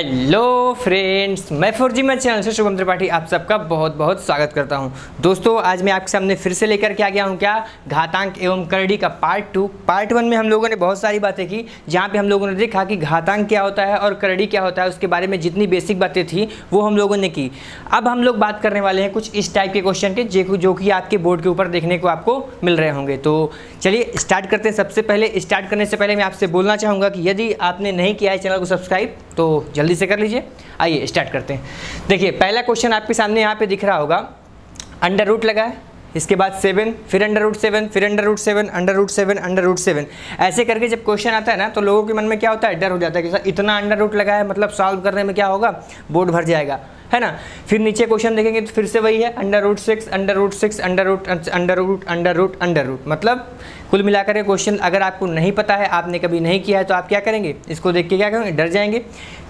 Hello friends, मैं four G मैं channel से शुभम त्रिपाठी आप सबका बहुत बहुत स्वागत करता हूं। दोस्तों, आज मैं आपके सामने फिर से लेकर के आ गया हूं क्या घातांक एवं करड़ी का पार्ट 2। पार्ट 1 में हम लोगों ने बहुत सारी बातें की, जहां पे हम लोगों ने देखा कि घातांक क्या होता है और करड़ी क्या होता है, उसके बारे में जितनी बेसिक बातें थी वो हम लोगों ने की। अब हम लोग बात करने वाले हैं कुछ इस टाइप के क्वेश्चन के जो कि आपके बोर्ड के ऊपर देखने को आपको मिल रहे होंगे। तो चलिए स्टार्ट करते हैं। सबसे पहले स्टार्ट करने से पहले मैं आपसे बोलना चाहूँगा कि यदि आपने नहीं किया है चैनल को सब्सक्राइब तो जल्दी से कर लीजिए। आइए स्टार्ट करते हैं। देखिए, पहला क्वेश्चन आपके सामने यहाँ पे दिख रहा होगा, अंडर रूट लगा है, इसके बाद 7, फिर अंडर रूट 7, फिर under root 7, under root 7, under root 7। ऐसे करके जब क्वेश्चन आता है ना तो लोगों के मन में क्या होता है, डर हो जाता है कि सर इतना अंडर रूट लगा है, मतलब सॉल्व करने में क्या होगा, बोर्ड भर जाएगा, है ना। फिर नीचे क्वेश्चन देखेंगे तो फिर से वही है, under root 6, under root 6, under root under root under root under root. मतलब कुल मिलाकर के क्वेश्चन अगर आपको नहीं पता है, आपने कभी नहीं किया है, तो आप क्या करेंगे, इसको देख के क्या करेंगे, डर जाएंगे।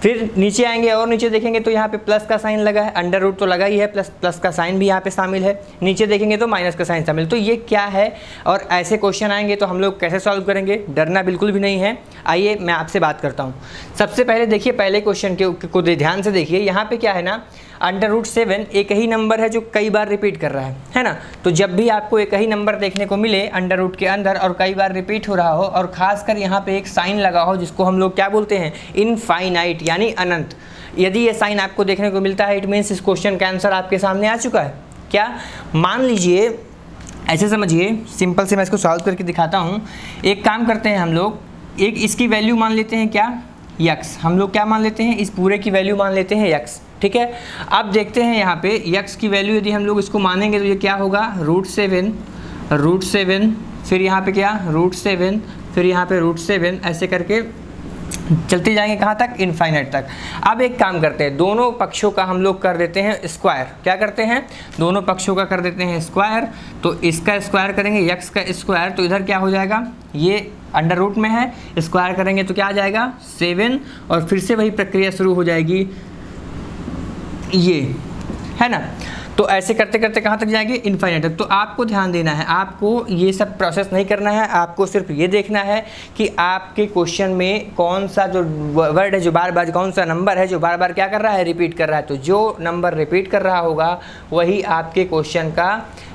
फिर नीचे आएंगे और नीचे देखेंगे तो यहाँ पे प्लस का साइन लगा है, अंडर रूट तो लगा ही है, प्लस का साइन भी यहाँ पे शामिल है। नीचे देखेंगे तो माइनस का साइन शामिल। तो ये क्या है और ऐसे क्वेश्चन आएंगे तो हम लोग कैसे सॉल्व करेंगे, डरना बिल्कुल भी नहीं है। आइए मैं आपसे बात करता हूँ। सबसे पहले देखिए, पहले क्वेश्चन को ध्यान से देखिए। यहाँ पे क्या है ना, अंडर रूट 7 एक ही नंबर है जो कई बार रिपीट कर रहा है ना। तो जब भी आपको एक ही नंबर देखने को मिले अंडर रूट के अंदर और कई बार रिपीट हो रहा हो और खासकर यहाँ पे एक साइन लगा हो जिसको हम लोग क्या बोलते हैं, इनफाइनाइट यानी अनंत, यदि ये साइन आपको देखने को मिलता है इट मीन्स इस क्वेश्चन का आंसर आपके सामने आ चुका है। क्या, मान लीजिए, ऐसे समझिए, सिंपल से मैं इसको सॉल्व करके दिखाता हूँ। एक काम करते हैं हम लोग, एक इसकी वैल्यू मान लेते हैं क्या, यक्स। हम लोग क्या मान लेते हैं, इस पूरे की वैल्यू मान लेते हैं यक्स, ठीक है। अब देखते हैं यहाँ पे यक्स की वैल्यू यदि हम लोग इसको मानेंगे तो ये क्या होगा, रूट 7, फिर यहाँ पे क्या, रूट 7, फिर यहाँ पे रूट 7, ऐसे करके चलते जाएंगे कहाँ तक, इनफाइनाइट तक। अब एक काम करते हैं, दोनों पक्षों का हम लोग कर देते हैं स्क्वायर। क्या करते हैं, दोनों पक्षों का कर देते हैं स्क्वायर। तो इसका स्क्वायर करेंगे, यक्स का स्क्वायर, तो इधर क्या हो जाएगा, ये अंडर रूट में है, स्क्वायर करेंगे तो क्या आ जाएगा 7, और फिर से वही प्रक्रिया शुरू हो जाएगी, ये है ना। तो ऐसे करते करते कहाँ तक जाएंगे, इनफाइनाइट तक। तो आपको ध्यान देना है, आपको ये सब प्रोसेस नहीं करना है, आपको सिर्फ ये देखना है कि आपके क्वेश्चन में कौन सा जो वर्ड है जो बार बार, कौन सा नंबर है जो बार बार क्या कर रहा है, रिपीट कर रहा है। तो जो नंबर रिपीट कर रहा होगा वही आपके क्वेश्चन का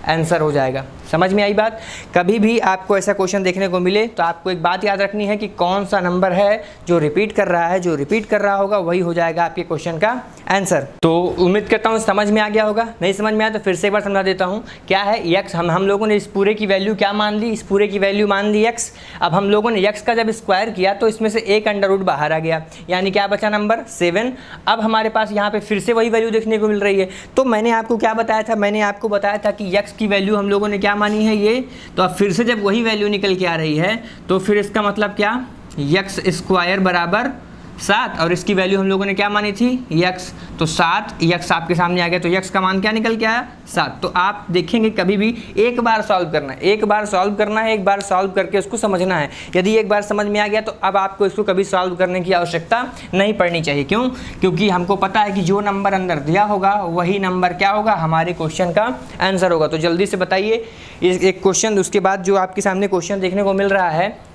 आंसर हो जाएगा। समझ में आई बात। कभी भी आपको ऐसा क्वेश्चन देखने को मिले तो आपको एक बात याद रखनी है कि कौन सा नंबर है जो रिपीट कर रहा है, जो रिपीट कर रहा होगा वही हो जाएगा आपके क्वेश्चन का आंसर। तो उम्मीद करता हूँ समझ में आ गया होगा। नहीं समझ में आया तो फिर से एक बार समझा देता हूँ। क्या है, यक्स, हम लोगों ने इस पूरे की वैल्यू क्या मान ली, इस पूरे की वैल्यू मान ली यक्स। अब हम लोगों ने यक्स का जब स्क्वायर किया तो इसमें से एक अंडर रूट बाहर आ गया, यानी क्या बचा, नंबर 7। अब हमारे पास यहाँ पे फिर से वही वैल्यू देखने को मिल रही है। तो मैंने आपको क्या बताया था, मैंने आपको बताया था कि यक्स की वैल्यू हम लोगों ने क्या मानी है, ये। तो अब फिर से जब वही वैल्यू निकल के आ रही है तो फिर इसका मतलब क्या, यक्स स्क्वायर बराबर 7, और इसकी वैल्यू हम लोगों ने क्या मानी थी, यक्स। तो 7 यक्स आपके सामने आ गया, तो यक्स का मान क्या निकल के आया, 7। तो आप देखेंगे कभी भी एक बार सॉल्व करना है, एक बार सॉल्व करना है, एक बार सॉल्व करके उसको समझना है। यदि एक बार समझ में आ गया तो अब आपको इसको कभी सॉल्व करने की आवश्यकता नहीं पड़नी चाहिए। क्यों, क्योंकि हमको पता है कि जो नंबर अंदर दिया होगा वही नंबर क्या होगा, हमारे क्वेश्चन का आंसर होगा। तो जल्दी से बताइए एक क्वेश्चन, उसके बाद जो आपके सामने क्वेश्चन देखने को मिल रहा है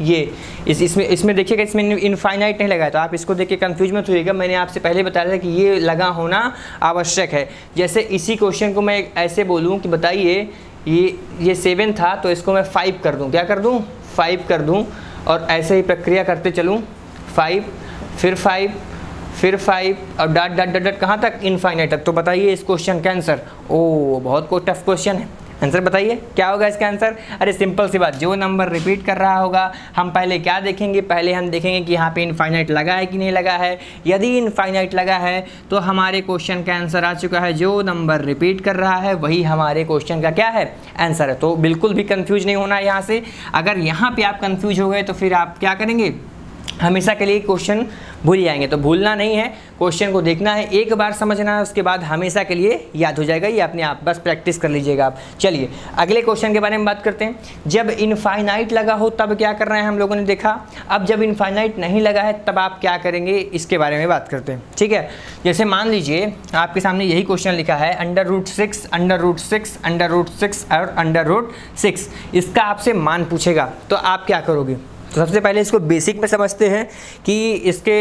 ये, इसमें देखिएगा, इसमें इनफाइनाइट नहीं लगा है, तो आप इसको देख के कन्फ्यूज मत होइएगा। मैंने आपसे पहले बताया था कि ये लगा होना आवश्यक है। जैसे इसी क्वेश्चन को मैं ऐसे बोलूँ कि बताइए ये 7 था तो इसको मैं 5 कर दूँ, क्या कर दूँ, 5 कर दूँ, और ऐसे ही प्रक्रिया करते चलूँ, 5, फिर 5, फिर 5, और डॉट डॉट डॉट डॉट कहाँ तक, इनफाइनाइट तक। तो बताइए इस क्वेश्चन का आंसर। ओ, बहुत कोई टफ क्वेश्चन है, आंसर बताइए क्या होगा इसका आंसर। अरे सिंपल सी बात, जो नंबर रिपीट कर रहा होगा हम पहले क्या देखेंगे, पहले हम देखेंगे कि यहाँ पे इनफाइनाइट लगा है कि नहीं लगा है। यदि इनफाइनाइट लगा है तो हमारे क्वेश्चन का आंसर आ चुका है, जो नंबर रिपीट कर रहा है वही हमारे क्वेश्चन का क्या है, आंसर है। तो बिल्कुल भी कन्फ्यूज नहीं होना है यहाँ से। अगर यहाँ पर आप कन्फ्यूज हो गए तो फिर आप क्या करेंगे, हमेशा के लिए क्वेश्चन भूल जाएंगे। तो भूलना नहीं है, क्वेश्चन को देखना है, एक बार समझना है, उसके बाद हमेशा के लिए याद हो जाएगा। ये अपने आप बस प्रैक्टिस कर लीजिएगा आप। चलिए अगले क्वेश्चन के बारे में बात करते हैं। जब इनफाइनाइट लगा हो तब क्या करना है, हम लोगों ने देखा। अब जब इनफाइनाइट नहीं लगा है तब आप क्या करेंगे, इसके बारे में बात करते हैं, ठीक है। जैसे मान लीजिए आपके सामने यही क्वेश्चन लिखा है, under root 6, under root 6, under root 6 और अंडर रूट 6। इसका आपसे मान पूछेगा तो आप क्या करोगे, तो सबसे पहले इसको बेसिक में समझते हैं कि इसके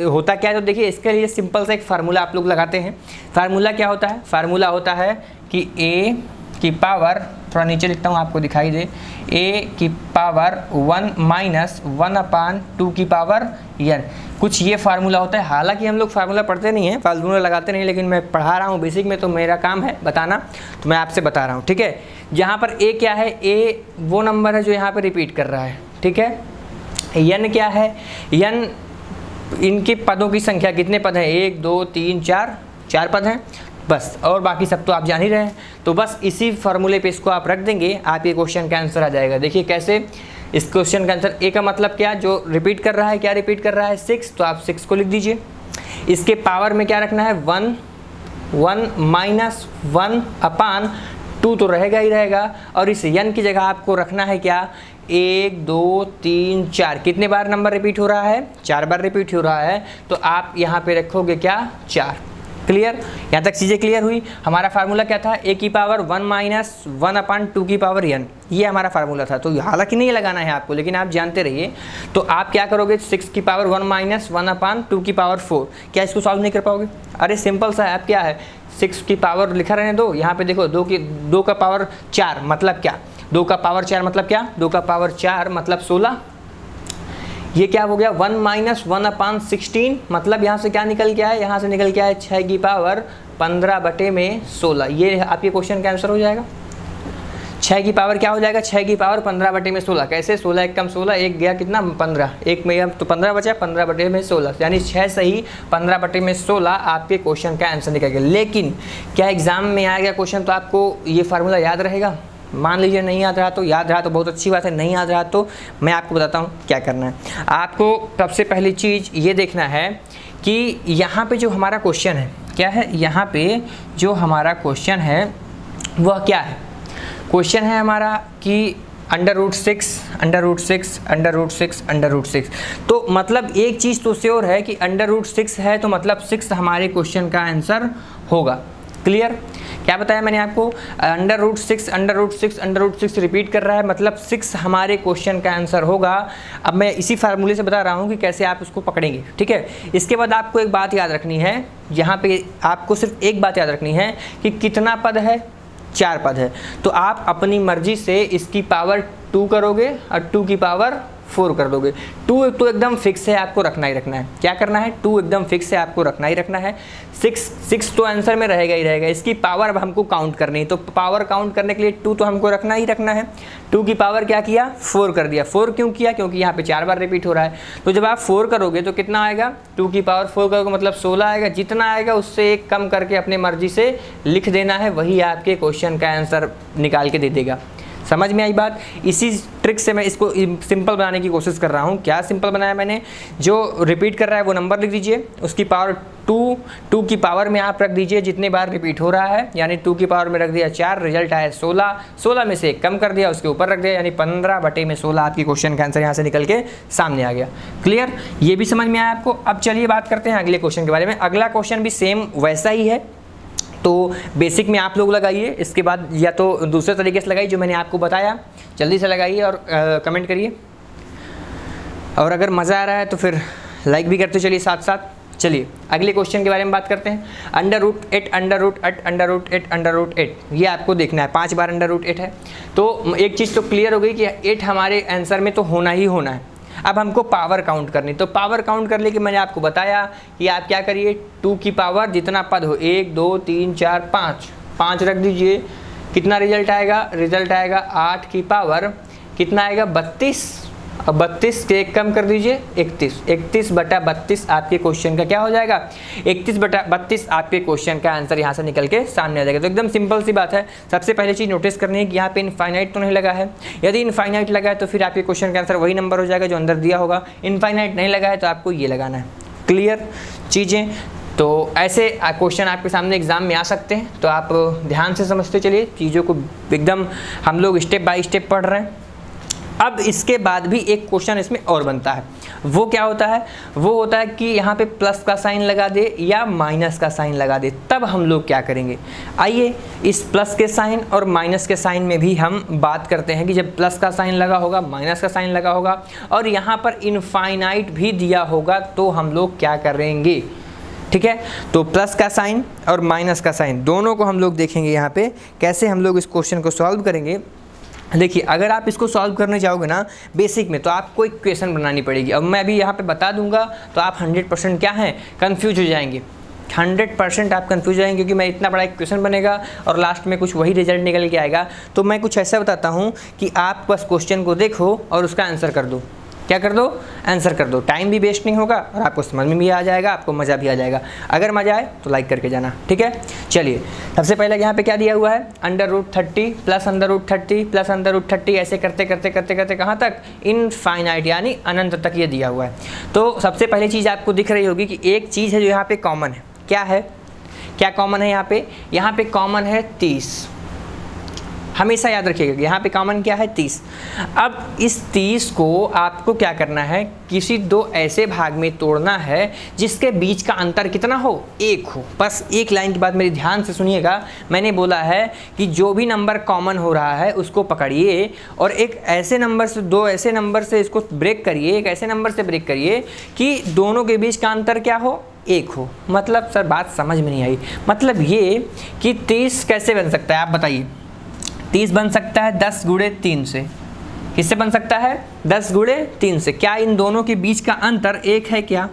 होता क्या है। तो देखिए इसके लिए सिंपल सा एक फार्मूला आप लोग लगाते हैं। फार्मूला क्या होता है? फार्मूला होता है कि a की पावर, थोड़ा नीचे लिखता हूँ आपको दिखाई दे, a की पावर 1 माइनस 1/2 की पावर n। कुछ ये फार्मूला होता है। हालांकि हम लोग फार्मूला पढ़ते नहीं हैं, फार्मूला लगाते नहीं, लेकिन मैं पढ़ा रहा हूँ बेसिक में, तो मेरा काम है बताना, तो मैं आपसे बता रहा हूँ, ठीक है। यहाँ पर a क्या है? a वो नंबर है जो यहाँ पर रिपीट कर रहा है, ठीक है। n क्या है? n इनके पदों की संख्या, कितने पद हैं? 1 2 3 4, 4 पद हैं बस, और बाकी सब तो आप जान ही रहे हैं। तो बस इसी फार्मूले पे इसको आप रख देंगे, आप ये क्वेश्चन का आंसर आ जाएगा। देखिए कैसे, इस क्वेश्चन का आंसर a का मतलब क्या? जो रिपीट कर रहा है, क्या रिपीट कर रहा है? 6, तो आप 6 को लिख दीजिए। इसके पावर में क्या रखना है? 1 माइनस 1/2 तो रहेगा ही रहेगा, और इस n की जगह आपको रखना है क्या? 1 2 3 4। कितने बार नंबर रिपीट हो रहा है? 4 बार रिपीट हो रहा है, तो आप यहाँ पे रखोगे क्या? 4। क्लियर? यहाँ तक चीज़ें क्लियर हुई। हमारा फार्मूला क्या था? a की पावर 1 माइनस 1/2 की पावर n, ये हमारा फार्मूला था। तो हालांकि नहीं लगाना है आपको, लेकिन आप जानते रहिए। तो आप क्या करोगे? 6 की पावर 1 माइनस 1/2 की पावर 4। क्या इसको सॉल्व नहीं कर पाओगे? अरे सिंपल सा है। आप क्या है, 6 की पावर लिखा रहने दो, यहाँ पे देखो 2 का पावर 4 मतलब क्या? 2 का पावर 4 मतलब क्या? 2 का पावर 4 मतलब 16। ये क्या हो गया? 1 माइनस 1/16 मतलब यहाँ से क्या निकल के आया? यहाँ से निकल के आया 6 की पावर 15/16। ये आपके क्वेश्चन का आंसर हो जाएगा। 6 की पावर क्या हो जाएगा? 6 की पावर 15/16। कैसे? 16 एक कम 16, एक गया कितना? 15, एक में तो 15 बचा, 15/16, यानी 6 सही 15/16 आपके क्वेश्चन का आंसर निकल गया। लेकिन क्या एग्जाम में आ गया क्वेश्चन तो आपको ये फार्मूला याद रहेगा? मान लीजिए नहीं याद रहा तो, याद रहा तो बहुत अच्छी बात है, नहीं याद रहा तो मैं आपको बताता हूँ क्या करना है। आपको सबसे पहली चीज़ ये देखना है कि यहाँ पे जो हमारा क्वेश्चन है क्या है? यहाँ पे जो हमारा क्वेश्चन है वह क्या है? क्वेश्चन है हमारा कि √6 तो मतलब एक चीज़ तो श्योर है कि √6 है, तो मतलब 6 हमारे क्वेश्चन का आंसर होगा। क्लियर? क्या बताया मैंने आपको? √6 रिपीट कर रहा है, मतलब 6 हमारे क्वेश्चन का आंसर होगा। अब मैं इसी फार्मूले से बता रहा हूँ कि कैसे आप उसको पकड़ेंगे, ठीक है। इसके बाद आपको एक बात याद रखनी है, यहाँ पे आपको सिर्फ एक बात याद रखनी है कि कितना पद है? 4 पद है। तो आप अपनी मर्जी से इसकी पावर 2 करोगे और 2 की पावर 4 कर दोगे। 2 तो एकदम फिक्स है, आपको रखना ही रखना है। क्या करना है? 2 एकदम फिक्स है, आपको रखना ही रखना है। 6 तो आंसर में रहेगा ही रहेगा। इसकी पावर अब हमको काउंट करनी है, तो पावर काउंट करने के लिए 2 तो हमको रखना ही रखना है। 2 की पावर क्या किया? 4 कर दिया। 4 क्यों किया? क्योंकि यहाँ पे 4 बार रिपीट हो रहा है। तो जब आप 4 करोगे तो कितना आएगा? 2 की पावर 4 करोगे मतलब 16 आएगा। जितना आएगा उससे एक कम करके अपने मर्जी से लिख देना है, वही आपके क्वेश्चन का आंसर निकाल के दे देगा। समझ में आई बात? इसी ट्रिक से मैं इसको सिंपल बनाने की कोशिश कर रहा हूँ। क्या सिंपल बनाया मैंने? जो रिपीट कर रहा है वो नंबर लिख दीजिए, उसकी पावर 2 की पावर में आप रख दीजिए जितने बार रिपीट हो रहा है, यानी 2 की पावर में रख दिया 4, रिजल्ट आया 16 में से एक कम कर दिया, उसके ऊपर रख दिया, यानी 15/16 आपकी क्वेश्चन का आंसर यहाँ से निकल के सामने आ गया। क्लियर? ये भी समझ में आया आपको? अब चलिए बात करते हैं अगले क्वेश्चन के बारे में। अगला क्वेश्चन भी सेम वैसा ही है, तो बेसिक में आप लोग लगाइए, इसके बाद या तो दूसरे तरीके से लगाइए जो मैंने आपको बताया। जल्दी से लगाइए और कमेंट करिए, और अगर मज़ा आ रहा है तो फिर लाइक भी करते चलिए साथ साथ। चलिए अगले क्वेश्चन के बारे में बात करते हैं। √8 ये आपको देखना है। 5 बार √8 है, तो एक चीज़ तो क्लियर हो गई कि 8 हमारे आंसर में तो होना ही होना है। अब हमको पावर काउंट करनी, तो पावर काउंट करने के मैंने आपको बताया कि आप क्या करिए? 2 की पावर जितना पद हो, 1 2 3 4 5 रख दीजिए। कितना रिजल्ट आएगा? रिजल्ट आएगा 8 की पावर कितना आएगा? 32। अब 32 के एक कम कर दीजिए 31। 31/32 आपके क्वेश्चन का क्या हो जाएगा? 31/32 आपके क्वेश्चन का आंसर यहाँ से निकल के सामने आ जाएगा। तो एकदम सिंपल सी बात है। सबसे पहले चीज़ नोटिस करनी है कि यहाँ पे इनफाइनाइट तो नहीं लगा है। यदि इनफाइनाइट लगा है तो फिर आपके क्वेश्चन का आंसर वही नंबर हो जाएगा जो अंदर दिया होगा। इनफाइनाइट नहीं लगा है तो आपको ये लगाना है। क्लियर चीज़ें? तो ऐसे क्वेश्चन आपके सामने एग्जाम में आ सकते हैं, तो आप ध्यान से समझते चलिए चीज़ों को। एकदम हम लोग स्टेप बाय स्टेप पढ़ रहे हैं। अब इसके बाद भी एक क्वेश्चन इसमें और बनता है, वो क्या होता है, वो होता है कि यहाँ पे प्लस का साइन लगा दे या माइनस का साइन लगा दे। तब हम लोग क्या करेंगे, आइए इस प्लस के साइन और माइनस के साइन में भी हम बात करते हैं कि जब प्लस का साइन लगा होगा, माइनस का साइन लगा होगा और यहाँ पर इनफाइनाइट भी दिया होगा तो हम लोग क्या करेंगे। ठीक है, तो प्लस का साइन और माइनस का साइन दोनों को हम लोग देखेंगे यहाँ पे कैसे हम लोग इस क्वेश्चन को सॉल्व करेंगे। देखिए, अगर आप इसको सॉल्व करने जाओगे ना बेसिक में, तो आपको एक क्वेश्चन बनानी पड़ेगी। अब मैं अभी यहाँ पे बता दूंगा तो आप 100% क्या है, कंफ्यूज हो जाएंगे। 100% आप कंफ्यूज हो जाएंगे क्योंकि मैं इतना बड़ा एक क्वेश्चन बनेगा और लास्ट में कुछ वही रिजल्ट निकल के आएगा। तो मैं कुछ ऐसा बताता हूँ कि आप बस क्वेश्चन को देखो और उसका आंसर कर दो। क्या कर दो, आंसर कर दो। टाइम भी वेस्ट नहीं होगा और आपको समझ में भी आ जाएगा, आपको मज़ा भी आ जाएगा। अगर मज़ा आए तो लाइक करके जाना, ठीक है। चलिए, सबसे पहले यहाँ पे क्या दिया हुआ है, √30 प्लस √30 प्लस √30, ऐसे करते करते करते करते कहाँ तक, इनफाइनाइट यानी अनंत तक ये दिया हुआ है। तो सबसे पहली चीज़ आपको दिख रही होगी कि एक चीज़ है जो यहाँ पे कॉमन है। क्या है, क्या कॉमन है यहाँ पे कॉमन है 30। हमेशा याद रखिएगा यहाँ पे कॉमन क्या है, 30। अब इस 30 को आपको क्या करना है, किसी दो ऐसे भाग में तोड़ना है जिसके बीच का अंतर कितना हो, 1 हो। बस एक लाइन की बात मेरी ध्यान से सुनिएगा। मैंने बोला है कि जो भी नंबर कॉमन हो रहा है उसको पकड़िए और एक ऐसे नंबर से, दो ऐसे नंबर से इसको ब्रेक करिए, एक ऐसे नंबर से ब्रेक करिए कि दोनों के बीच का अंतर क्या हो, 1 हो। मतलब सर बात समझ में नहीं आई। मतलब ये कि 30 कैसे बन सकता है, आप बताइए। 30 बन सकता है 10 गुणे 3 से। किससे बन सकता है, 10 गुणे 3 से। क्या इन दोनों के बीच का अंतर 1 है क्या,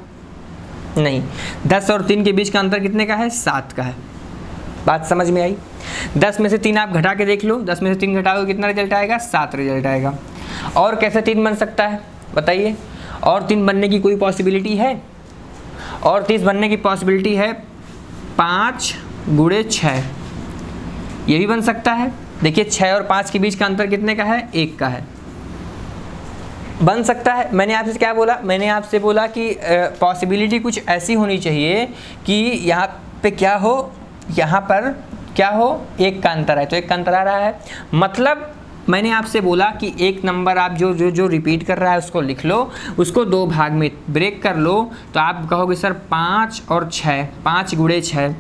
नहीं। 10 और 3 के बीच का अंतर कितने का है, 7 का है। बात समझ में आई। 10 में से 3 आप घटा के देख लो, 10 में से 3 घटाओगे कितना रिजल्ट आएगा, 7 रिजल्ट आएगा। और कैसे 3 बन सकता है बताइए, और 3 बनने की कोई पॉसिबिलिटी है, और 30 बनने की पॉसिबिलिटी है 5 गुणे 6, ये भी बन सकता है। देखिए 6 और 5 के बीच का अंतर कितने का है, 1 का है, बन सकता है। मैंने आपसे क्या बोला, मैंने आपसे बोला कि पॉसिबिलिटी कुछ ऐसी होनी चाहिए कि यहाँ पे क्या हो, यहाँ पर क्या हो, 1 का अंतर है, तो 1 का अंतर आ रहा है। मतलब मैंने आपसे बोला कि एक नंबर आप जो रिपीट कर रहा है उसको लिख लो, उसको 2 भाग में ब्रेक कर लो, तो आप कहोगे सर 5 और 6, 5 गुणे 6,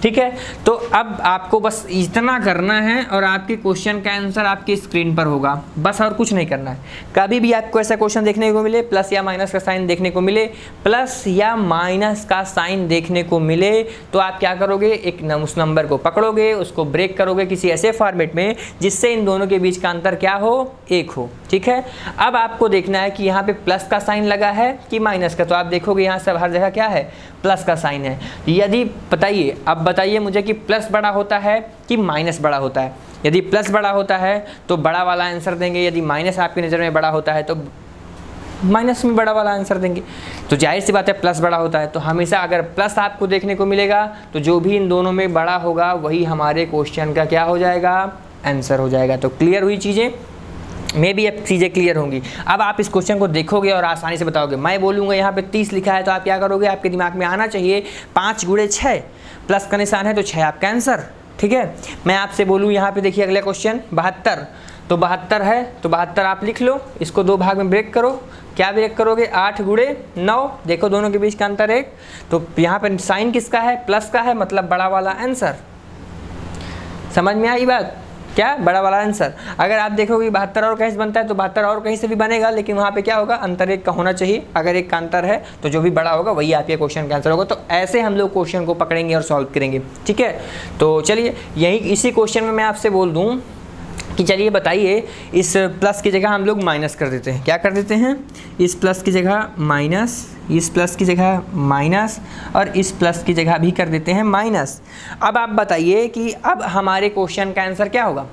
ठीक है। तो अब आपको बस इतना करना है और आपके क्वेश्चन का आंसर आपकी स्क्रीन पर होगा, बस और कुछ नहीं करना है। कभी भी आपको ऐसा क्वेश्चन देखने को मिले, प्लस या माइनस का साइन देखने को मिले, प्लस या माइनस का साइन देखने को मिले, तो आप क्या करोगे, एक उस नंबर को पकड़ोगे, उसको ब्रेक करोगे किसी ऐसे फॉर्मेट में जिससे इन दोनों के बीच का अंतर क्या हो, 1 हो, ठीक है। अब आपको देखना है कि यहाँ पे प्लस का साइन लगा है कि माइनस का, तो आप देखोगे यहाँ सब हर जगह क्या है, प्लस का साइन है। यदि बताइए, अब बताइए मुझे कि प्लस बड़ा होता है कि माइनस बड़ा होता है। यदि प्लस बड़ा होता है तो बड़ा वाला आंसर देंगे, यदि माइनस आपकी नज़र में बड़ा होता है तो माइनस में बड़ा वाला आंसर देंगे। तो जाहिर सी बात है प्लस बड़ा होता है, तो हमेशा अगर प्लस आपको देखने को मिलेगा तो जो भी इन दोनों में बड़ा होगा वही हमारे क्वेश्चन का क्या हो जाएगा, आंसर हो जाएगा। तो क्लियर हुई चीज़ें, मे भी अब चीज़ें क्लियर होंगी। अब आप इस क्वेश्चन को देखोगे और आसानी से बताओगे। मैं बोलूँगा यहाँ पे 30 लिखा है तो आप क्या करोगे, आपके दिमाग में आना चाहिए 5 गुणे 6, प्लस का निशान है तो 6 आपका आंसर, ठीक है। मैं आपसे बोलूँ यहाँ पे देखिए अगला क्वेश्चन 72, तो 72 है तो 72 आप लिख लो, इसको 2 भाग में ब्रेक करो। क्या ब्रेक करोगे, 8 गुणे 9, देखो दोनों के बीच का अंतर 1, तो यहाँ पर साइन किसका है, प्लस का है, मतलब बड़ा वाला आंसर। समझ में आई बात, क्या बड़ा वाला आंसर। अगर आप देखोगे 72 और कहीं से बनता है तो 72 और कहीं से भी बनेगा, लेकिन वहाँ पे क्या होगा, अंतर 1 का होना चाहिए। अगर 1 का अंतर है तो जो भी बड़ा होगा वही आपके क्वेश्चन का आंसर होगा। तो ऐसे हम लोग क्वेश्चन को पकड़ेंगे और सॉल्व करेंगे, ठीक है। तो चलिए यही इसी क्वेश्चन में मैं आपसे बोल दूँ कि चलिए बताइए, इस प्लस की जगह हम लोग माइनस कर देते हैं। क्या कर देते हैं, इस प्लस की जगह माइनस, इस प्लस की जगह माइनस और इस प्लस की जगह भी कर देते हैं माइनस। अब आप बताइए कि अब हमारे क्वेश्चन का आंसर क्या होगा।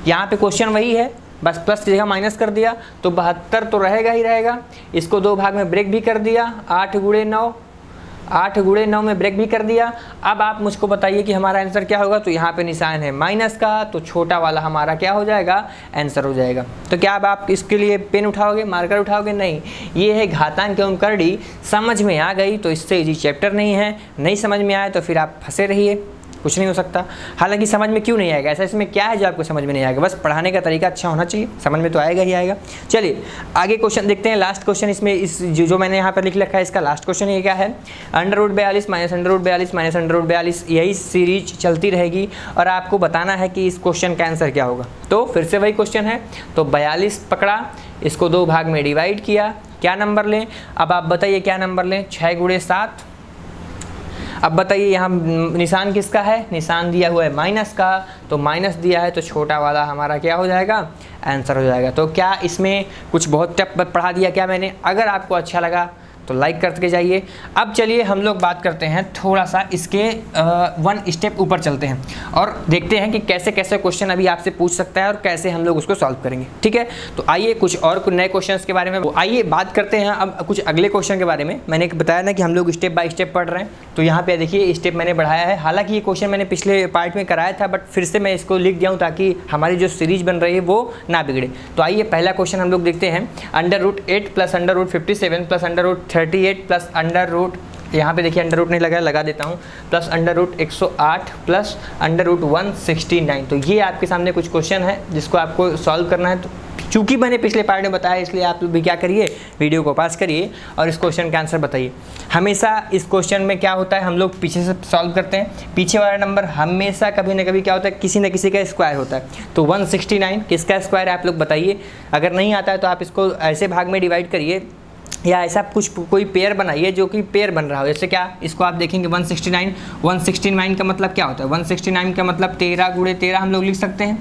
यहाँ पे क्वेश्चन वही है, बस प्लस की जगह माइनस कर दिया तो 72 तो रहेगा ही रहेगा। इसको 2 भाग में ब्रेक भी कर दिया, 8 गुणे 9, 8 गुणे 9 में ब्रेक भी कर दिया। अब आप मुझको बताइए कि हमारा आंसर क्या होगा। तो यहाँ पे निशान है माइनस का, तो छोटा वाला हमारा क्या हो जाएगा, आंसर हो जाएगा। तो क्या अब आप इसके लिए पेन उठाओगे, मार्कर उठाओगे, नहीं। ये है घातांक एवं करड़ी, समझ में आ गई तो इससे इजी चैप्टर नहीं है, नहीं समझ में आए तो फिर आप फंसे रहिए। कुछ नहीं हो सकता। हालांकि समझ में क्यों नहीं आएगा, ऐसा इसमें क्या है जो आपको समझ में नहीं आएगा, बस पढ़ाने का तरीका अच्छा होना चाहिए, समझ में तो आएगा ही आएगा। चलिए आगे क्वेश्चन देखते हैं, लास्ट क्वेश्चन इसमें इस जो मैंने यहाँ पर लिख रखा है इसका लास्ट क्वेश्चन ये क्या है, √42 माइनस √42 माइनस √42, यही सीरीज चलती रहेगी और आपको बताना है कि इस क्वेश्चन का आंसर क्या होगा। तो फिर से वही क्वेश्चन है, तो 42 पकड़ा, इसको 2 भाग में डिवाइड किया, क्या नंबर लें, अब आप बताइए क्या नंबर लें, 6 × 7। अब बताइए यहाँ निशान किसका है, निशान दिया हुआ है माइनस का, तो माइनस दिया है तो छोटा वाला हमारा क्या हो जाएगा, आंसर हो जाएगा। तो क्या इसमें कुछ बहुत टफ पढ़ा दिया क्या मैंने? अगर आपको अच्छा लगा तो लाइक करके जाइए। अब चलिए हम लोग बात करते हैं थोड़ा सा इसके 1 स्टेप ऊपर चलते हैं और देखते हैं कि कैसे कैसे क्वेश्चन अभी आपसे पूछ सकता है और कैसे हम लोग उसको सॉल्व करेंगे, ठीक है। तो आइए कुछ और नए क्वेश्चंस के बारे में आइए बात करते हैं अब कुछ अगले क्वेश्चन के बारे में। मैंने बताया ना कि हम लोग स्टेप बाय स्टेप पढ़ रहे हैं, तो यहाँ पे देखिए स्टेप मैंने बढ़ाया है। हालांकि ये क्वेश्चन मैंने पिछले पार्ट में कराया था, बट फिर से मैं इसको लिख दिया हूँ ताकि हमारी जो सीरीज बन रही है वो ना बिगड़े। तो आइए पहला क्वेश्चन हम लोग देखते हैं, √8 प्लस √57 प्लस √38 प्लस यहाँ पे देखिए अंडर रूट नहीं लगा देता हूँ, प्लस √108 प्लस √169। तो ये आपके सामने कुछ क्वेश्चन है जिसको आपको सॉल्व करना है। तो चूंकि मैंने पिछले पार्ट में बताया इसलिए आप भी क्या करिए, वीडियो को पास करिए और इस क्वेश्चन का आंसर बताइए। हमेशा इस क्वेश्चन में क्या होता है, हम लोग पीछे से सॉल्व करते हैं, पीछे वाला नंबर हमेशा कभी ना कभी क्या होता है, किसी न किसी का स्क्वायर होता है। तो 169 किसका स्क्वायर है आप लोग बताइए। अगर नहीं आता है तो आप इसको ऐसे भाग में डिवाइड करिए या ऐसा कुछ कोई पेयर बनाइए जो कि पेयर बन रहा हो। जैसे क्या, इसको आप देखेंगे 169 का मतलब क्या होता है, 169 का मतलब 13 × 13 हम लोग लिख सकते हैं,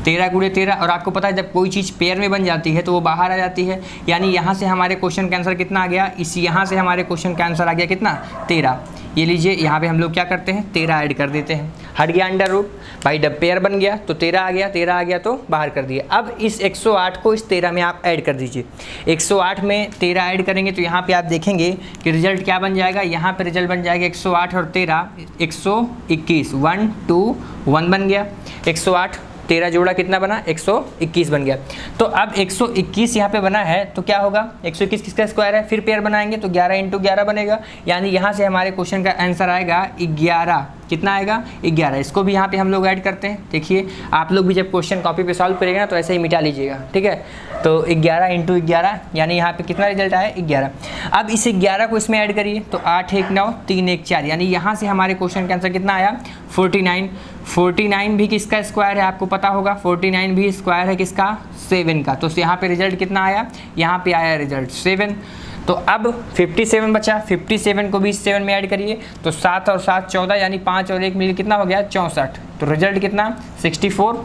13 × 13। और आपको पता है जब कोई चीज़ पेयर में बन जाती है तो वो बाहर आ जाती है, यानी यहाँ से हमारे क्वेश्चन का आंसर कितना आ गया, यहाँ से हमारे क्वेश्चन का आंसर आ गया कितना, 13। ये लीजिए यहाँ पे हम लोग क्या करते हैं, 13 ऐड कर देते हैं, हट गया अंडर रूट, भाई जब पेयर बन गया तो 13 आ गया, 13 आ गया तो बाहर कर दिया। अब इस 108 को इस 13 में आप ऐड कर दीजिए, 108 में 13 ऐड करेंगे तो यहाँ पे आप देखेंगे कि रिजल्ट क्या बन जाएगा, यहाँ पे रिजल्ट बन जाएगा 108 और 13 121, 1 2 1 बन गया, 108 13 जोड़ा कितना बना, 121 बन गया। तो अब 121 यहाँ पे बना है तो क्या होगा, 121 किसका स्क्वायर है, फिर पेयर बनाएंगे तो 11 × 11 बनेगा, यानी यहाँ से हमारे क्वेश्चन का आंसर आएगा 11। कितना आएगा, 11। इसको भी यहाँ पे हम लोग ऐड करते हैं। देखिए आप लोग भी जब क्वेश्चन कॉपी पे सॉल्व करेंगे ना तो ऐसे ही मिटा लीजिएगा, ठीक है। तो 11 × 11 यानी यहाँ पे कितना रिजल्ट आया, 11। अब इस 11 को इसमें ऐड करिए तो 8 1 9 3 1 4, यानी यहाँ से हमारे क्वेश्चन का आंसर कितना आया, 49। 49 भी किसका स्क्वायर है आपको पता होगा, 49 भी स्क्वायर है किसका, 7 का। तो यहाँ पे रिजल्ट कितना आया, यहाँ पे आया रिजल्ट 7। तो अब 57 बचा, 57 को भी 7 में ऐड करिए तो 7 और 7 14, यानी 5 और 1 मिलकर कितना हो गया, 64। तो रिजल्ट कितना, 64।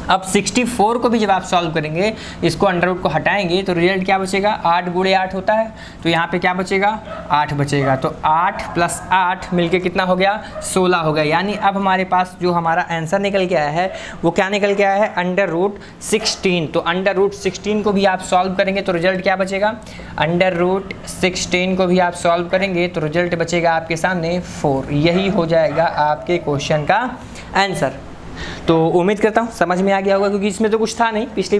अब 64 को भी जब आप सॉल्व करेंगे, इसको अंडर रूट को हटाएंगे तो रिजल्ट क्या बचेगा, 8 × 8 होता है, तो यहाँ पे क्या बचेगा, 8 बचेगा। तो 8 + 8 मिलके कितना हो गया, 16 हो गया। यानी अब हमारे पास जो हमारा आंसर निकल के आया है वो क्या निकल के आया है, √16। तो √16 को भी आप सॉल्व करेंगे तो रिजल्ट क्या बचेगा, √16 को भी आप सॉल्व करेंगे तो रिजल्ट बचेगा आपके सामने 4। यही हो जाएगा आपके क्वेश्चन का आंसर। तो उम्मीद करता हूँ समझ में आ गया होगा, क्योंकि इसमें तो कुछ था नहीं, पिछले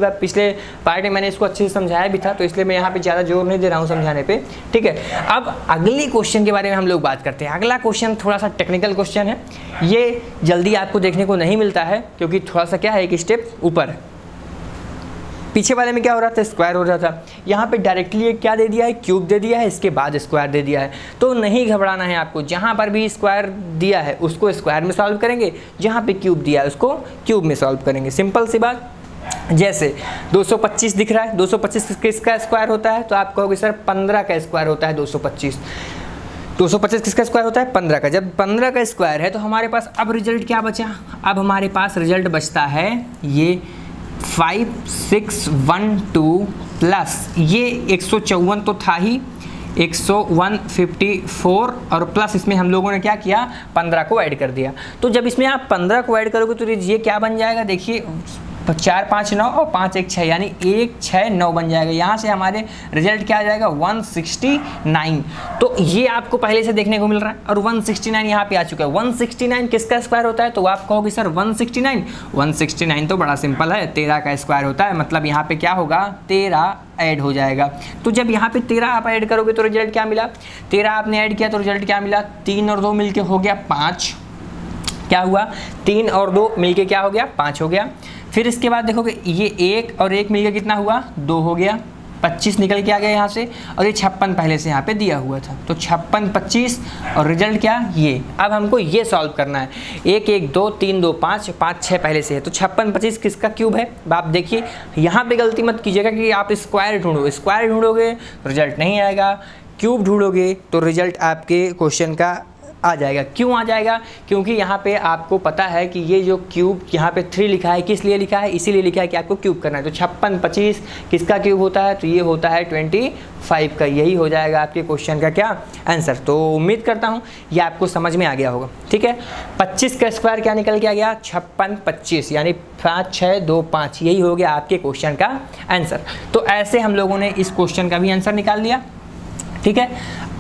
पार्ट में मैंने इसको अच्छे से समझाया भी था, तो इसलिए मैं यहाँ पे ज़्यादा जोर नहीं दे रहा हूँ समझाने पे, ठीक है। अब अगली क्वेश्चन के बारे में हम लोग बात करते हैं। अगला क्वेश्चन थोड़ा सा टेक्निकल क्वेश्चन है, ये जल्दी आपको देखने को नहीं मिलता है क्योंकि थोड़ा सा क्या है, एक स्टेप ऊपर है। पीछे वाले में क्या हो रहा था, स्क्वायर हो रहा था, यहाँ पे डायरेक्टली एक क्या दे दिया है, क्यूब दे दिया है, इसके बाद स्क्वायर दे दिया है। तो नहीं घबराना है आपको, जहाँ पर भी स्क्वायर दिया है उसको स्क्वायर में सॉल्व करेंगे, जहाँ पे क्यूब दिया है उसको क्यूब में सॉल्व करेंगे, सिंपल सी बात। जैसे 225 दिख रहा है, 225 किसका स्क्वायर होता है, तो आप कहोगे सर 15 का स्क्वायर होता है 225। 225 किसका स्क्वायर होता है, 15 का। जब 15 का स्क्वायर है तो हमारे पास अब रिजल्ट क्या बचा, अब हमारे पास रिजल्ट बचता है ये 5612 प्लस ये 154 तो था ही, 154 और प्लस इसमें हम लोगों ने क्या किया, 15 को ऐड कर दिया। तो जब इसमें आप 15 को ऐड करोगे तो ये क्या बन जाएगा, देखिए 4 5 9 और 5 1 6, यानी 1 6 9 बन जाएगा। यहाँ से हमारे रिजल्ट क्या आ जाएगा, 169। तो ये आपको पहले से देखने को मिल रहा है और 169 यहाँ पे आ चुका है। 169 किसका स्क्वायर होता है, तो आप कहोगे सर 169 तो बड़ा सिंपल है, 13 का स्क्वायर होता है, मतलब यहाँ पे क्या होगा, 13 ऐड हो जाएगा। तो जब यहाँ पे 13 आप ऐड करोगे तो रिजल्ट क्या मिला, 13 आपने ऐड किया तो रिजल्ट क्या मिला, 3 और 2 मिलके हो गया 5। क्या हुआ, 3 और 2 मिलके क्या हो गया, 5 हो गया। फिर इसके बाद देखोगे ये 1 और 1 मिलके कितना हुआ, 2 हो गया, 25 निकल के आ गया यहाँ से, और ये 56 पहले से यहाँ पे दिया हुआ था, तो 56 25 और रिजल्ट क्या, ये। अब हमको ये सॉल्व करना है, 1 1 2 3 2 5 5 6 पहले से है, तो 56 25 किसका क्यूब है। आप देखिए यहाँ पे गलती मत कीजिएगा कि आप स्क्वायर ढूंढो, स्क्वायर ढूंढोगे तो रिजल्ट नहीं आएगा, क्यूब ढूंढोगे तो रिजल्ट आपके क्वेश्चन का आ जाएगा। क्यों आ जाएगा, क्योंकि यहाँ पे आपको पता है कि ये जो क्यूब यहाँ पे 3 लिखा है, किस लिए लिखा है, इसीलिए लिखा है कि आपको क्यूब करना है। तो 56 25 किसका क्यूब होता है, तो ये होता है 25 का। यही हो जाएगा आपके क्वेश्चन का क्या, आंसर। तो उम्मीद करता हूँ ये आपको समझ में आ गया होगा, ठीक है। 25 का स्क्वायर क्या निकल के आ गया, 56 25, यानी 5 6 2 5, यही हो गया आपके क्वेश्चन का आंसर। तो ऐसे हम लोगों ने इस क्वेश्चन का भी आंसर निकाल लिया, ठीक है।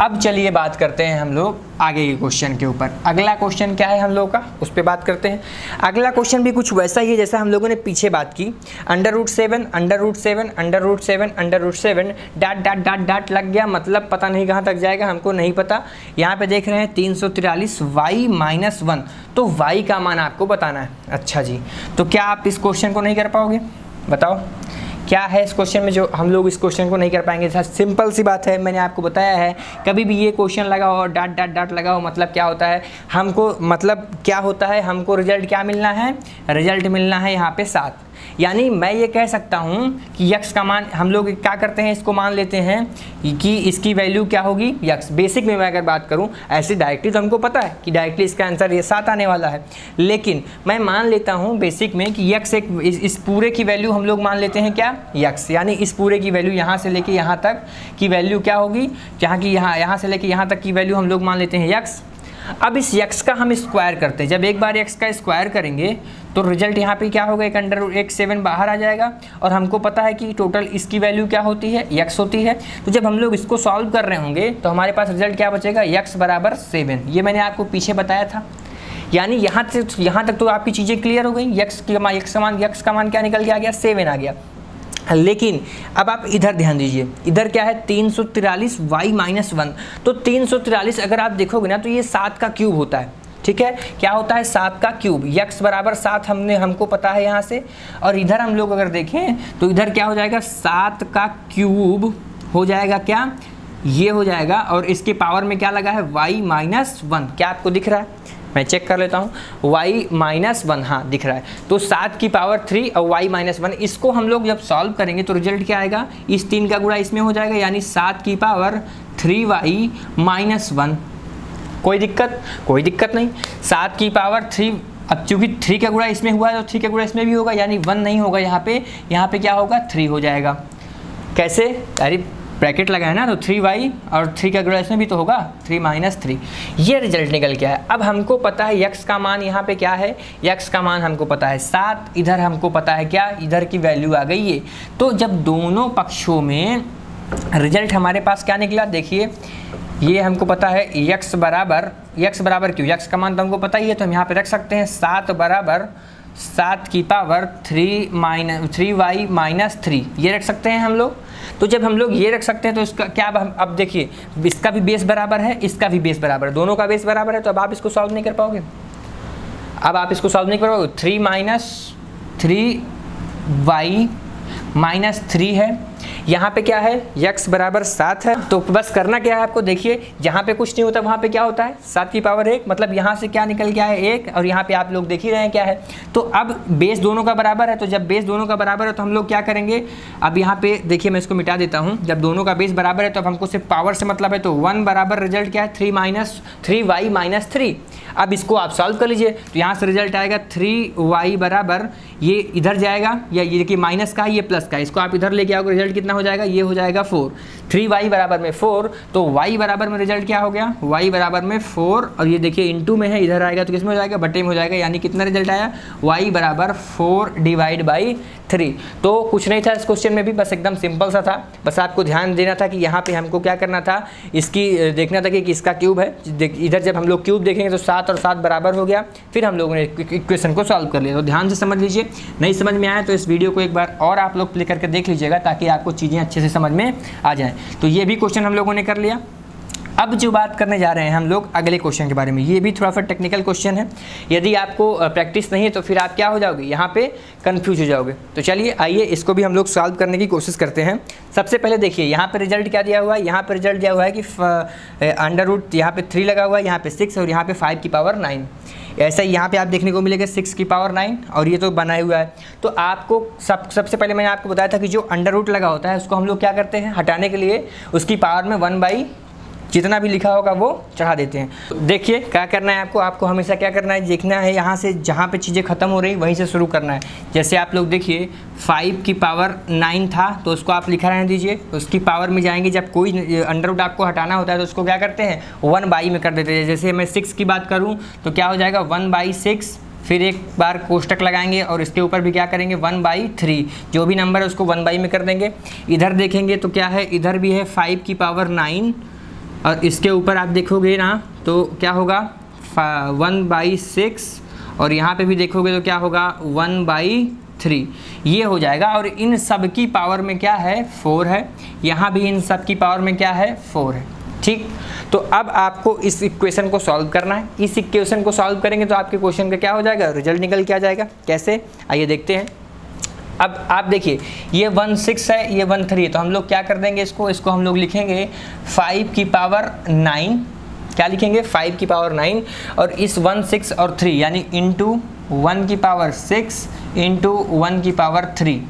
अब चलिए बात करते हैं हम लोग आगे के क्वेश्चन के ऊपर। अगला क्वेश्चन क्या है हम लोग का, उस पर बात करते हैं। अगला क्वेश्चन भी कुछ वैसा ही है जैसा हम लोगों ने पीछे बात की, √7 √7 √7 √7 डाट डाट डाट डाट लग गया, मतलब पता नहीं कहाँ तक जाएगा, हमको नहीं पता। यहाँ पे देख रहे हैं 343 y-1, तो y का मान आपको बताना है। अच्छा जी, तो क्या आप इस क्वेश्चन को नहीं कर पाओगे, बताओ क्या है इस क्वेश्चन में जो हम लोग इस क्वेश्चन को नहीं कर पाएंगे। सिंपल सी बात है, मैंने आपको बताया है, कभी भी ये क्वेश्चन लगाओ और डाट डाट डाट लगाओ, मतलब क्या होता है हमको, मतलब क्या होता है हमको रिजल्ट क्या मिलना है, रिजल्ट मिलना है यहाँ पे 7। यानी मैं ये कह सकता हूँ कि यक्स का मान, हम लोग क्या करते हैं, इसको मान लेते हैं कि इसकी वैल्यू क्या होगी, यक्स। बेसिक में मैं अगर बात करूँ, ऐसे डायरेक्टली तो हमको पता है कि डायरेक्टली इसका आंसर ये 7 आने वाला है, लेकिन मैं मान लेता हूँ बेसिक में कि यक्स एक, इस पूरे की वैल्यू हम लोग मान लेते हैं क्या, यक्स। यानी इस पूरे की वैल्यू यहाँ से लेके यहाँ तक की वैल्यू क्या होगी, जहाँ की यहाँ से लेके यहाँ तक की वैल्यू हम लोग मान लेते हैं यक्स। अब इस यक्स का हम स्क्वायर करते हैं, जब एक बार यक्स का स्क्वायर करेंगे तो रिजल्ट यहाँ पे क्या होगा, एक 7 बाहर आ जाएगा, और हमको पता है कि टोटल इसकी वैल्यू क्या होती है, यक्स होती है। तो जब हम लोग इसको सॉल्व कर रहे होंगे तो हमारे पास रिजल्ट क्या बचेगा, यक्स बराबर 7। ये मैंने आपको पीछे बताया था। यानी यहाँ तक तो आपकी चीज़ें क्लियर हो गई। यक्स का मान क्या निकल के आ गया, 7 आ गया। लेकिन अब आप इधर ध्यान दीजिए, इधर क्या है 343 y-1, तो 343 अगर आप देखोगे ना तो ये 7 का क्यूब होता है, ठीक है। क्या होता है, 7 का क्यूब, यक्स बराबर 7 हमको पता है यहाँ से। और इधर हम लोग अगर देखें तो इधर क्या हो जाएगा, 7 का क्यूब हो जाएगा क्या, ये हो जाएगा, और इसके पावर में क्या लगा है, y-1। क्या आपको दिख रहा है, मैं चेक कर लेता हूँ, y-1, हाँ दिख रहा है। तो 7 की पावर 3 और y-1, इसको हम लोग जब सॉल्व करेंगे तो रिजल्ट क्या आएगा, इस 3 का गुणा इसमें हो जाएगा, यानी 7 की पावर 3y-1। कोई दिक्कत नहीं। 7 की पावर 3, अब चूंकि 3 का गुणा इसमें हुआ है तो 3 का गुणा इसमें भी होगा, यानी 1 नहीं होगा यहाँ पे क्या होगा, 3 हो जाएगा। कैसे, अरे ब्रैकेट लगा है ना, तो 3y और 3 का गुणा इसमें भी तो होगा, 3-3। ये रिजल्ट निकल के आया। अब हमको पता है यक्स का मान यहाँ पे क्या है, यक्स का मान हमको पता है 7, इधर हमको पता है क्या, इधर की वैल्यू आ गई है। तो जब दोनों पक्षों में रिजल्ट हमारे पास क्या निकला, देखिए ये हमको पता है यक्स बराबर क्यों, यक्स का मान तो हमको पता ही है, तो हम यहाँ पे रख सकते हैं 7 बराबर 7 की पावर 3y-3, ये रख सकते हैं हम लोग। तो जब हम लोग ये रख सकते हैं तो इसका क्या, अब देखिए इसका भी बेस बराबर है, इसका भी बेस बराबर है, दोनों का बेस बराबर है, तो अब आप इसको सॉल्व नहीं कर पाओगे। 3y-3 है, यहाँ पे क्या है, यक्स बराबर 7 है। तो बस करना क्या है आपको, देखिए जहाँ पे कुछ नहीं होता वहाँ पे क्या होता है, 7 की पावर 1, मतलब यहाँ से क्या निकल गया है 1, और यहाँ पे आप लोग देख ही रहे हैं क्या है। तो अब बेस दोनों का बराबर है, तो जब बेस दोनों का बराबर है तो हम लोग क्या करेंगे, अब यहाँ पे देखिए मैं इसको मिटा देता हूँ। जब दोनों का बेस बराबर है तो अब हमको सिर्फ पावर से मतलब है, तो 1 बराबर रिजल्ट क्या है, 3y-3। अब इसको आप सॉल्व कर लीजिए, तो यहाँ से रिजल्ट आएगा 3y बराबर, ये इधर जाएगा, या ये देखिए माइनस का है, ये प्लस का है, इसको आप इधर लेके आओगे, रिजल्ट कितना हो जाएगा, ये हो जाएगा 4। 3y बराबर में 4, तो y बराबर में रिजल्ट क्या हो गया, y बराबर में 4, और ये देखिए इनटू में है, इधर आएगा तो किस में हो जाएगा, बटे में हो जाएगा, यानी कितना रिजल्ट आया, y बराबर 4/3। तो कुछ नहीं था इस क्वेश्चन में भी, बस एकदम सिंपल सा था। बस आपको ध्यान देना था कि यहाँ पे हमको क्या करना था, इसकी देखना था कि इसका क्यूब है। इधर जब हम लोग क्यूब देखेंगे तो 7 और 7 बराबर हो गया, फिर हम लोगों ने इक्वेशन को सॉल्व कर लिया। तो ध्यान से समझ लीजिए, नहीं समझ में आया तो इस वीडियो को एक बार और आप लोग प्ले करके देख लीजिएगा, ताकि आपको चीज़ें अच्छे से समझ में आ जाएँ। तो ये भी क्वेश्चन हम लोगों ने कर लिया। अब जो बात करने जा रहे हैं हम लोग अगले क्वेश्चन के बारे में, ये भी थोड़ा सा टेक्निकल क्वेश्चन है। यदि आपको प्रैक्टिस नहीं है तो फिर आप क्या हो जाओगे, यहाँ पे कंफ्यूज हो जाओगे। तो चलिए आइए इसको भी हम लोग सॉल्व करने की कोशिश करते हैं। सबसे पहले देखिए यहाँ पे रिजल्ट क्या दिया हुआ है, यहाँ पे रिजल्ट दिया हुआ है कि अंडर रूट यहाँ पे 3 लगा हुआ है, यहाँ पे 6 और यहाँ पे 5 की पावर 9। ऐसा ही यहाँ पे आप देखने को मिलेगा 6 की पावर 9 और ये तो बनाया हुआ है। तो आपको सबसे पहले मैंने आपको बताया था कि जो अंडर रूट लगा होता है उसको हम लोग क्या करते हैं, हटाने के लिए उसकी पावर में 1 जितना भी लिखा होगा वो चढ़ा देते हैं। तो देखिए क्या करना है आपको हमेशा क्या करना है, देखना है यहाँ से जहाँ पे चीज़ें ख़त्म हो रही वहीं से शुरू करना है। जैसे आप लोग देखिए 5 की पावर 9 था तो उसको आप लिखा रहने दीजिए, उसकी पावर में जाएंगे। जब कोई अंडर रूट आपको हटाना होता है तो उसको क्या करते हैं 1 में कर देते हैं। जैसे मैं 6 की बात करूँ तो क्या हो जाएगा 1/6, फिर एक बार कोष्टक लगाएंगे और इसके ऊपर भी क्या करेंगे 1/3, जो भी नंबर है उसको 1 में कर देंगे। इधर देखेंगे तो क्या है, इधर भी है 5 की पावर 9 और इसके ऊपर आप देखोगे ना तो क्या होगा 1/6 और यहाँ पे भी देखोगे तो क्या होगा 1/3, ये हो जाएगा। और इन सब की पावर में क्या है 4 है, यहाँ भी इन सब की पावर में क्या है 4 है। ठीक, तो अब आपको इस इक्वेशन को सॉल्व करना है। इस इक्वेशन को सॉल्व करेंगे तो आपके क्वेश्चन का क्या हो जाएगा, रिजल्ट निकल के आ जाएगा। कैसे, आइए देखते हैं। अब आप देखिए ये 1/6 है, ये 1/3 है, तो हम लोग क्या कर देंगे इसको हम लोग लिखेंगे 5 की पावर 9। क्या लिखेंगे 5 की पावर 9 और इस 1 6 और 3 यानी इंटू 1 की पावर 6 इंटू 1 की पावर 3।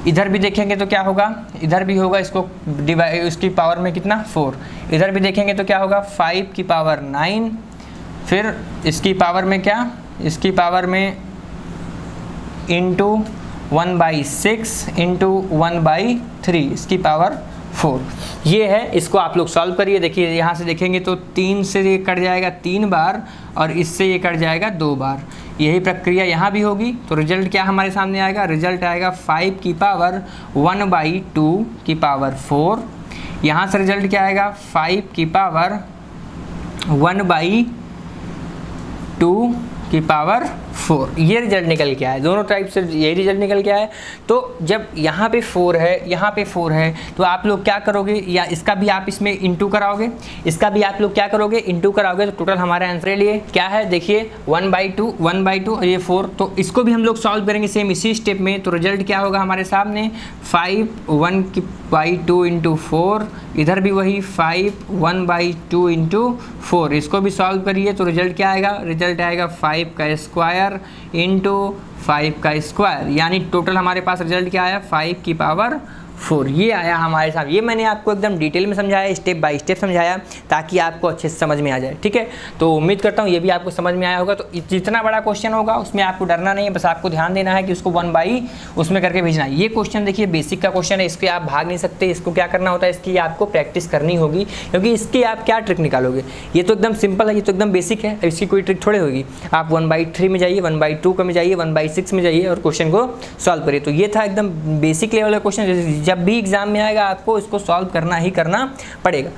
इधर भी देखेंगे तो क्या होगा, इधर भी होगा इसको डिवाइड, उसकी पावर में कितना 4। इधर भी देखेंगे तो क्या होगा 5 की पावर 9, फिर इसकी पावर में क्या, इसकी पावर में इंटू 1/6 इंटू 1/3, इसकी पावर 4। ये है, इसको आप लोग सॉल्व करिए। देखिए यहाँ से देखेंगे तो 3 से ये कट जाएगा 3 बार और इससे ये कट जाएगा 2 बार। यही प्रक्रिया यहाँ भी होगी। तो रिजल्ट क्या हमारे सामने आएगा, रिजल्ट आएगा 5 की पावर 1/2 की पावर 4। यहाँ से रिजल्ट क्या आएगा 5 की पावर 1/2 की पावर 4। ये रिजल्ट निकल के आया, दोनों टाइप से यही रिजल्ट निकल के आया। तो जब यहाँ पे 4 है, यहाँ पे 4 है, तो आप लोग क्या करोगे, या इसका भी आप इसमें इंटू कराओगे, इसका भी आप लोग क्या करोगे इंटू कराओगे। तो टोटल हमारा आंसर लिए क्या है, देखिए 1/2 और ये 4। तो इसको भी हम लोग सॉल्व करेंगे सेम इसी स्टेप में। तो रिजल्ट क्या होगा हमारे सामने 5 1/2 इंटू 4, इधर भी वही 5 1/2 इंटू 4। इसको भी सॉल्व करिए तो रिजल्ट क्या आएगा, रिजल्ट आएगा 5 का स्क्वायर इंटू 5 का स्क्वायर, यानी टोटल हमारे पास रिजल्ट क्या आया 5 की पावर 4। ये आया हमारे साथ। ये मैंने आपको एकदम डिटेल में समझाया, स्टेप बाय स्टेप समझाया ताकि आपको अच्छे से समझ में आ जाए। ठीक है, तो उम्मीद करता हूँ ये भी आपको समझ में आया होगा। तो जितना बड़ा क्वेश्चन होगा उसमें आपको डरना नहीं है, बस आपको ध्यान देना है कि उसको 1 उसमें करके भेजना है। ये क्वेश्चन देखिए बेसिक का क्वेश्चन है, इसके आप भाग नहीं सकते। इसको क्या करना होता है, इसकी आपको प्रैक्टिस करनी होगी, क्योंकि इसकी आप क्या ट्रिक निकालोगे। ये तो एकदम सिंपल है, ये तो एकदम बेसिक है, इसकी कोई ट्रिक थोड़ी होगी। आप 1/3 में जाइए, 1/2 में जाइए, 1/6 में जाइए और क्वेश्चन को सॉल्व करिए। तो ये था एकदम बेसिक लेवल का क्वेश्चन, जब भी एग्जाम में आएगा आपको इसको सॉल्व करना ही करना पड़ेगा।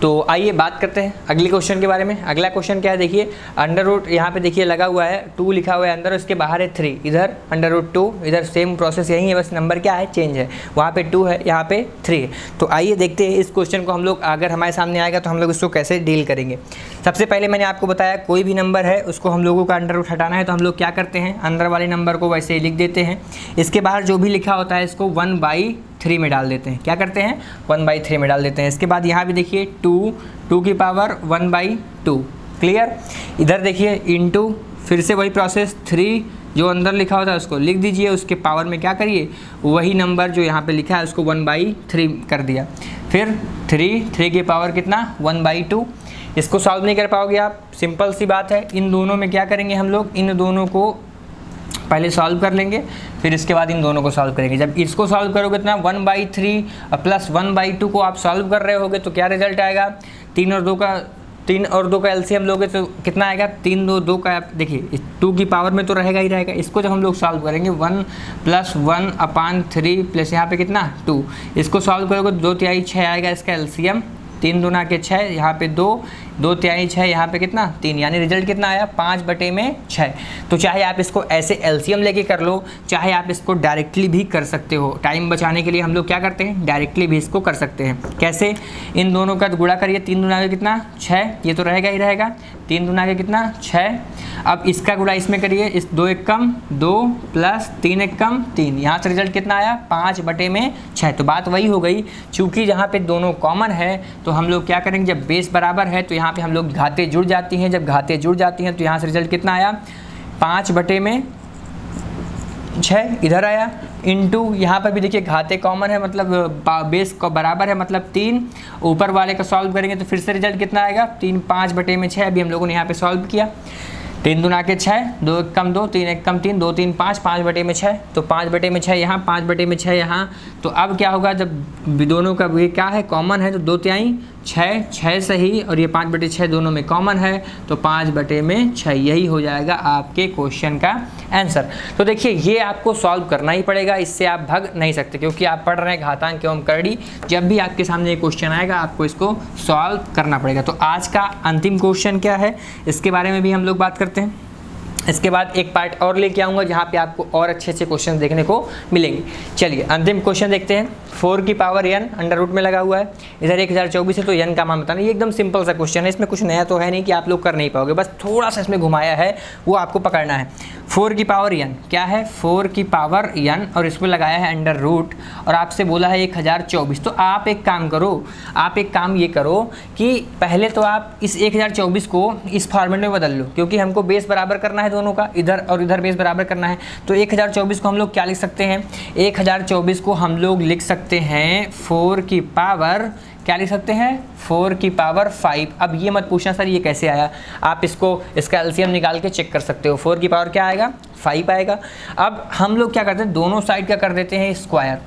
तो आइए बात करते हैं अगले क्वेश्चन के बारे में। अगला क्वेश्चन क्या है, देखिए अंडर रूट यहाँ पे देखिए लगा हुआ है, 2 लिखा हुआ है अंदर, उसके बाहर है 3, इधर अंडर रूट 2, इधर सेम प्रोसेस यही है, बस नंबर क्या है चेंज है, वहाँ पे 2 है, यहाँ पे 3 है। तो आइए देखते हैं इस क्वेश्चन को हम लोग, अगर हमारे सामने आएगा तो हम लोग इसको कैसे डील करेंगे। सबसे पहले मैंने आपको बताया कोई भी नंबर है उसको हम लोगों का अंडर रूट हटाना है, तो हम लोग क्या करते हैं, अंदर वाले नंबर को वैसे ही लिख देते हैं, इसके बाहर जो भी लिखा होता है इसको 1/3 में डाल देते हैं। क्या करते हैं 1/3 में डाल देते हैं। इसके बाद यहाँ भी देखिए 2 की पावर 1/2, क्लियर। इधर देखिए इंटू, फिर से वही प्रोसेस, 3 जो अंदर लिखा होता है उसको लिख दीजिए, उसके पावर में क्या करिए, वही नंबर जो यहाँ पे लिखा है उसको 1/3 कर दिया। फिर 3 की पावर कितना 1/2। इसको सॉल्व नहीं कर पाओगे आप, सिंपल सी बात है। इन दोनों में क्या करेंगे हम लोग, इन दोनों को पहले सॉल्व कर लेंगे, फिर इसके बाद इन दोनों को सॉल्व करेंगे। जब इसको सॉल्व करोगे इतना 1/3 प्लस 1/2 को आप सॉल्व कर रहे होगे तो क्या रिजल्ट आएगा, 3 और 2 का एलसीएम लोगे तो कितना आएगा, 3 2 का, देखिए 2 की पावर में तो रहेगा ही रहेगा। इसको जब हम लोग सॉल्व करेंगे 1 + 1/3 प्लस यहाँ पे कितना 2, इसको सॉल्व करोगे 2 तिहाई 6 आएगा इसका एलसीएम, 3 दूना के 6, यहाँ पे 2, 2 तिहाई 6, यहाँ पे कितना 3, यानी रिजल्ट कितना आया 5/6। तो चाहे आप इसको ऐसे एलसीएम लेके कर लो, चाहे आप इसको डायरेक्टली भी कर सकते हो। टाइम बचाने के लिए हम लोग क्या करते हैं, डायरेक्टली भी इसको कर सकते हैं। कैसे, इन दोनों का गुणा करिए, 3 दूना के कितना 6, ये तो रहेगा ही रहेगा, 3 दूना के कितना 6। अब इसका गुणा इसमें करिए, इस 2 एक कम 2 प्लस 3 एक कम 3, यहाँ से रिजल्ट कितना आया 5/6। तो बात वही हो गई, चूंकि यहाँ पे दोनों कॉमन है तो हम लोग क्या करेंगे, जब बेस बराबर है तो यहाँ पे हम लोग घाते जुड़ जाती हैं, जब घाते जुड़ जाती हैं तो यहाँ से रिजल्ट कितना आया 5/6 इधर आया, इनटू यहाँ पर भी देखिए घाते कॉमन है, मतलब बेस को बराबर है, मतलब 3, ऊपर वाले का सॉल्व करेंगे तो फिर से रिजल्ट कितना आएगा 3, 5/6। अभी हम लोगों ने यहाँ पे सॉल्व किया, 3 दूना के 6, 2 एक कम 2, 3 एक कम 3, 2 3 5, 5/6। तो 5/6 यहाँ, 5/6 यहाँ। तो अब क्या होगा, जब दोनों का ये क्या है कॉमन है, तो 2 तिहाई 6, 6 सही, और ये 5/6 दोनों में कॉमन है, तो 5/6 यही हो जाएगा आपके क्वेश्चन का आंसर। तो देखिए ये आपको सॉल्व करना ही पड़ेगा, इससे आप भाग नहीं सकते, क्योंकि आप पढ़ रहे हैं घातांक एवं करड़ी। जब भी आपके सामने ये क्वेश्चन आएगा आपको इसको सॉल्व करना पड़ेगा। तो आज का अंतिम क्वेश्चन क्या है, इसके बारे में भी हम लोग बात करते हैं। इसके बाद एक पार्ट और लेके आऊँगा जहाँ पे आपको और अच्छे अच्छे क्वेश्चन देखने को मिलेंगे। चलिए अंतिम क्वेश्चन देखते हैं। 4 की पावर n अंडर रूट में लगा हुआ है, इधर 1024 है, तो n का मान बताना। ये एकदम सिंपल सा क्वेश्चन है, इसमें कुछ नया तो है नहीं कि आप लोग कर नहीं पाओगे, बस थोड़ा सा इसमें घुमाया है वो आपको पकड़ना है। 4 की पावर n क्या है, 4 की पावर n, और इसमें लगाया है अंडर रूट, और आपसे बोला है 1024। तो आप एक काम करो, आप एक काम ये करो कि पहले तो आप इस 1024 को इस फॉर्मेट में बदल लो, क्योंकि हमको बेस बराबर करना है दोनों का, इधर और इधर बेस बराबर करना है। तो 1024 को हम लोग क्या लिख सकते हैं, 1024 को हम लोग लिख सकते हैं 4 की पावर, क्या लिख सकते हैं 4 की पावर 5। अब ये मत पूछना सर ये कैसे आया, आप इसका एलसीएम निकाल के चेक कर सकते हो। 4 की पावर क्या आएगा 5 आएगा। अब हम लोग क्या करते हैं, दोनों साइड का कर देते हैं स्क्वायर,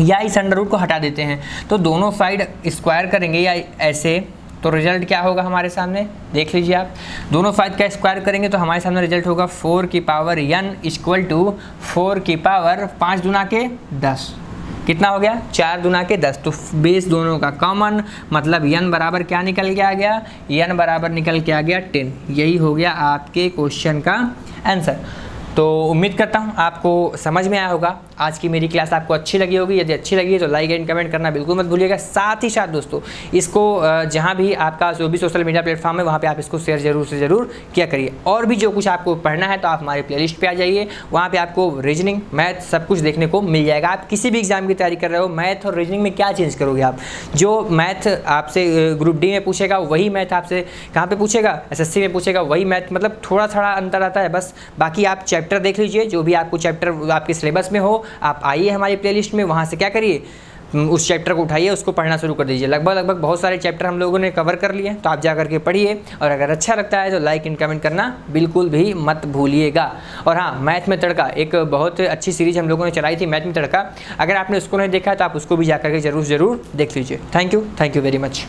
या इस अंडर रूट को हटा देते हैं। तो दोनों साइड स्क्वायर करेंगे या ऐसे, तो रिजल्ट क्या होगा हमारे सामने, देख लीजिए आप। दोनों साइड का स्क्वायर करेंगे तो हमारे सामने रिजल्ट होगा 4 की पावर n इक्वल टू 4 की पावर 5 दूना के 10, कितना हो गया 4 दूना के 10। तो बेस दोनों का कॉमन, मतलब n बराबर क्या निकल के आ गया, n बराबर निकल के आ गया 10। यही हो गया आपके क्वेश्चन का आंसर। तो उम्मीद करता हूँ आपको समझ में आया होगा। आज की मेरी क्लास आपको अच्छी लगी होगी, यदि अच्छी लगी है तो लाइक एंड कमेंट करना बिल्कुल मत भूलिएगा। साथ ही साथ दोस्तों इसको जहाँ भी आपका जो भी सोशल मीडिया प्लेटफॉर्म है वहाँ पे आप इसको शेयर जरूर से ज़रूर किया करिए। और भी जो कुछ आपको पढ़ना है तो आप हमारे प्लेलिस्ट पे आ जाइए, वहाँ पे आपको रीजनिंग मैथ सब कुछ देखने को मिल जाएगा। आप किसी भी एग्जाम की तैयारी कर रहे हो, मैथ और रीजनिंग में क्या चेंज करोगे आप, जो मैथ आपसे ग्रुप डी में पूछेगा वही मैथ आपसे कहाँ पर पूछेगा, SSC में पूछेगा वही मैथ, मतलब थोड़ा थोड़ा अंतर आता है बस। बाकी आप चैप्टर देख लीजिए, जो भी आपको चैप्टर आपके सिलेबस में हो, आप आइए हमारी प्लेलिस्ट में, वहाँ से क्या करिए उस चैप्टर को उठाइए, उसको पढ़ना शुरू कर दीजिए। लगभग बहुत सारे चैप्टर हम लोगों ने कवर कर लिए, तो आप जा करके पढ़िए। और अगर अच्छा लगता है तो लाइक एंड कमेंट करना बिल्कुल भी मत भूलिएगा। और हाँ, मैथ में तड़का एक बहुत अच्छी सीरीज हम लोगों ने चलाई थी, मैथ में तड़का। अगर आपने उसको नहीं देखा तो आप उसको भी जा करके ज़रूर देख लीजिए। Thank you very much.